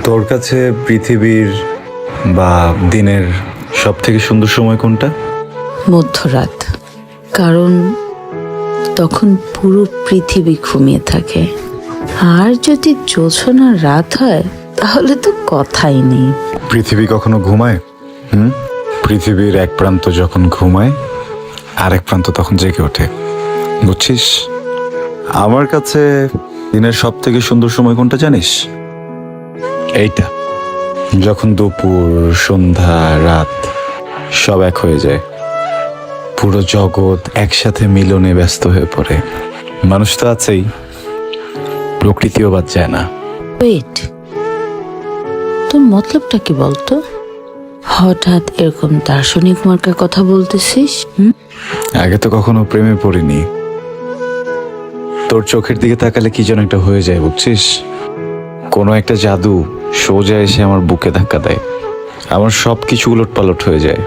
তোর কাছে পৃথিবীর বা দিনের সব থেকে সুন্দর সময় কোনটা? মধ্যরাত। কারণ তখন পুরো পৃথিবী ঘুমিয়ে থাকে। আর যদি জোছনার রাত হয় তাহলে তো কথাই নেই। পৃথিবী কখনো ঘুমায়? পৃথিবীর এক প্রান্ত যখন ঘুমায় আরেক প্রান্ত তখন জেগে ওঠে, বুঝছিস? আমার কাছে দিনের সব থেকে সুন্দর সময় কোনটা জানিস? এইটা, যখন দুপুর, সন্ধ্যা, রাত সব এক হয়ে যায়, পুরো জগৎ একসাথে মিলনে ব্যস্ত হয়ে পড়ে। মানুষ তো আছেই, প্রকৃতিও বাদ যায় না। ওয়েট, তোর মতলবটা কি বলতো? হঠাৎ এরকম দার্শনিক মার্কার কথা বলতেছিস? আগে তো কখনো প্রেমে পড়িনি, তোর চোখের দিকে তাকালে কি যেন একটা হয়ে যায়, বুঝছিস? কোনো একটা জাদু সোজা এসে আমার বুকে ধাক্কা দেয়, আমার সব কিছু উলট পালট হয়ে যায়।